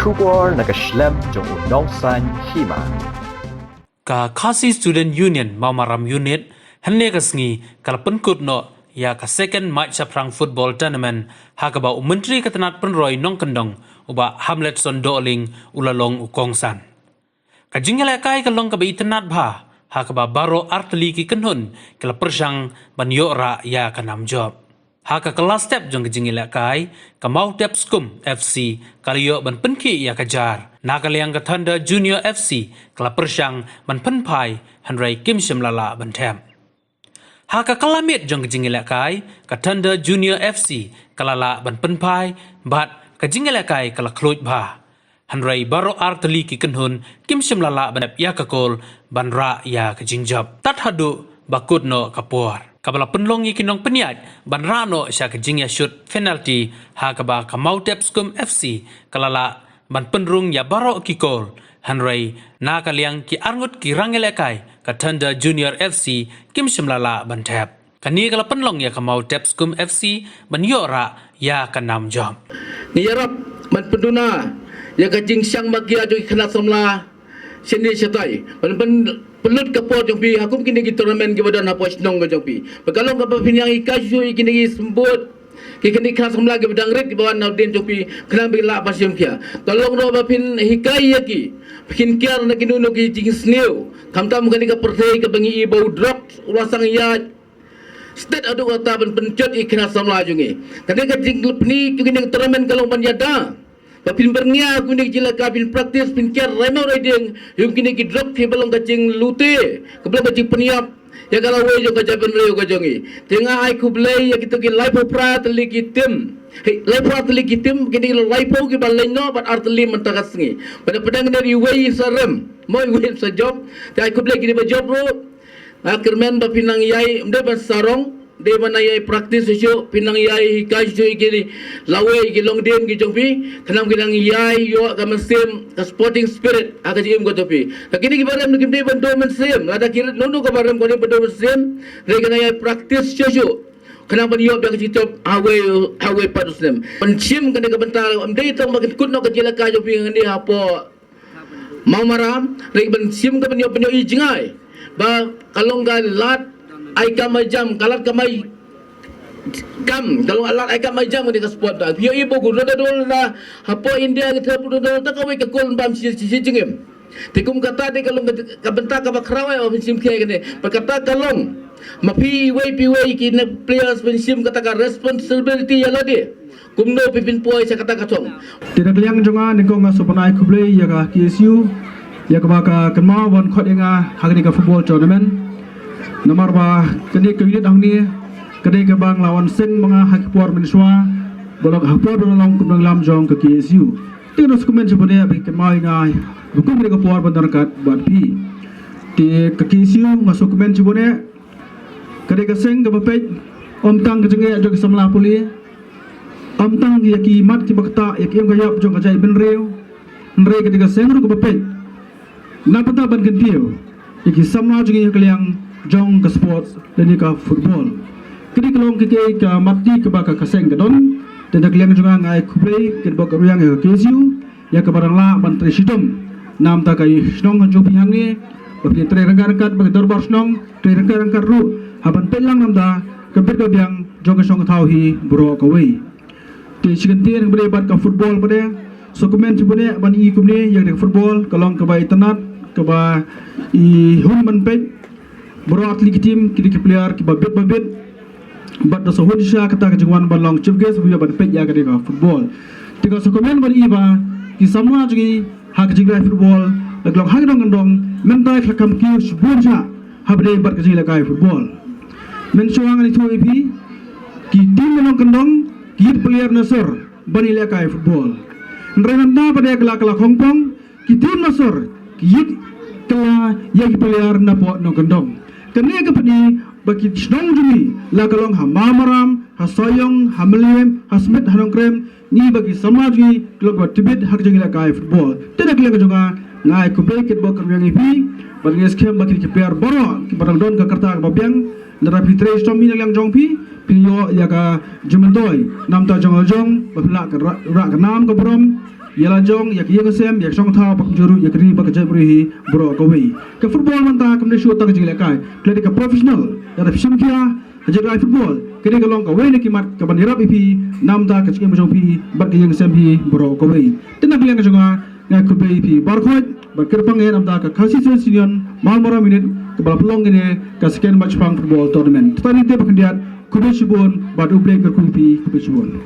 出国那个 Schlemm 中有农山起嘛。ka Khasi Student Union Mamaram Unit hanne kasngi kalpenkut no ya ka second match saprang football tournament hakaba menteri ketenat penroy nong kendong uba Hamlet Sondoling ulalong ukongsan ka jingala kai kalong kaitenat bha hakaba baro artli ki kenhun kala persang banyora ya kanam job haka kelas step jong jingila kai ka mau tep skum FC kaliyo ban penki ya kajar nakaliang ka Thunder Junior FC kala persang ban penpai hanrai kim shimlala ban tem haka kalamit jong jingila kai ka Thunder Junior FC kalala ban penpai bat ka jingila kai kala khluj bha hanrai baro artli ki kenhun kim shimlala ban ya ka kol ban ra ya ka jingjab tat hadu bakut no kapor kabala penlong ikinong peniat ban rano sya kejingya shoot penalty ha kaba kamau tepskum FC kalala ban penrung ya baro kikol hanrai na kaliang ki arngut ki rangelekai ka Thunder Junior FC kim shimlala ban tap kani kala penlong ya kamau tepskum FC ban yora ya kanam jom ni yarap man penduna ya kajing syang magia jo kena somla sini setai pelut kapot jong pi hakum kini ki tournament ki badan apa snong jong pi bekalong ka pin yang ikasu kini ki sembut kini khas semla ki badang rit ki bawan naudin jong pi kena bila pasim kia kalong ro ba pin hikai ki pin kiar na kinu no ki jing sneu kamtam kani ka perthei ka bangi bau drop ulasang ya state adu kata ben pencet ikna samla jungi kani ka jing lepni kini tournament kalong ban yada Bapin bernia kuning jila kabin praktis pincar remau riding yung kini ki drop ki balong kacing lute kebelang kacing peniap ya kalau we jo kajaban reo kajongi tengah ai kublai ya kita ki live prat ligitim live prat ligitim kini live ki baleno bat artli mentakasngi pada pedang dari we sarem moi we sa job ta ai kublai kini ba job ro akhirmen bapinang yai mde ban sarong de manayai praktis syo pinang yai hikai syo ikini lawe gilong den gi jongpi kanam ginang yai yo ka mesim ka sporting spirit aga jim go topi lakini ki barem ngi de bando mesim ada kirit nono ka barem ko de bando mesim re kana yai praktis syo kanam ban yo ba ki top awe padusnem pencim kana ka bentar amde tong makin kunno ka jelaka jongpi ngani hapo mau maram re pencim ka penyo ijingai ba kalong ga lat ai kamajam kalat kamai kam kalau alat ai kamajam di sport dah bio ibu guru dah dulu dah apa India kita pun dah tak kau ikut bam si jengem tikum kata dia kalau kebentar kau kerawai orang sim kaya ni berkata kalau mapi way kini players pensim katakan responsibility ya lah dia kumno pipin puai saya kata katong tidak liang jonga niko ngasopanai kublai ya ka KSU ya ka baka kenmau bon khot nga hagni ka football tournament nomor ba kini ke unit ahni kini ke bang lawan sen mga hakipor menswa bolok hakipor bolong kumang lam jong ke KSU tingno skumen jebone abi ke mai ngai bukum ke por bandar kat bat pi ti ke KSU ngaso kumen jebone kini ke seng ke bapej om tang ke jenge jog samla puli om tang ya ki mat ki bakta ya ki ngayap jong kajai benreu nre kini ke seng ru ke bapej napata ban kentiu iki samla jenge kaliang jong ke sports dan ke football kini kelong ke mati ke baka kaseng ke don dan kalian juga ngai kublai ke baka ruyang ke KSU ya ke barang la menteri sidom nam ta kai snong jopi hangi bagi terenggar kat bagi dorbar snong terenggar ru haban pelang nam da ke ber biang jong ke song thau hi bro ka wei ti siganti ber bat ke football pada dokumen cibune ban i kumne yang ke football kelong ke bai tenat ke ba i hun man pej bro atlet tim kini ke player ki babet bat da sohod sha kata ke jengwan balong chief guest buya ban pej ya ke football tiga sokomen ban iba ki samwa jugi hak jingrai football laglong hak dong dong mentai klakam ki subun sha habre bat ke jingla kai football men suang ni tu ipi ki tim menong kendong ki player nasor ban ila kai football nrenanda pada kelak hongpong ki tim nasor ki kala ya ki player na po no kendong kene ke pedi bagi snong jumi la kalong ha mamaram ha soyong ha melem ha smith ha nongkrem ni bagi samaji klub tibet hak jengila kai football tidak kele jonga ngai ku beket bo kerjang ipi bagi skem bagi ke player boro ki barang don ka karta ka babiang narapi tre stomi yang jongpi pinyo ya ka jumentoy nam ta jong bapla ka ra ka nam ka brom ialah jong yak yang sem yak song thao pak juru yak ri pak jai beri bro kawai ke football manta kamne shu tak jing lekai kledi ka professional ya da fisham kia jagai football kini kalong kawai ne kimat ka bandirap ipi namda ka chikem jong pi bat ke yang sem pi bro kawai tena bilang ka jonga ngai kubai pi barkhoi bat kerpang e namda ka khasi senior malmora minute ke bala pelong ini ka second match pang football tournament tani te bakendiat kubai shibun bat uplay ka kuipi kubai shibun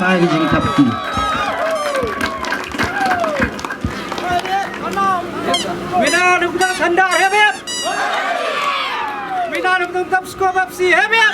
ai ke jing tap ki Mina được tâm thần đạo hết biết. Mina được tâm skor FC hết biết.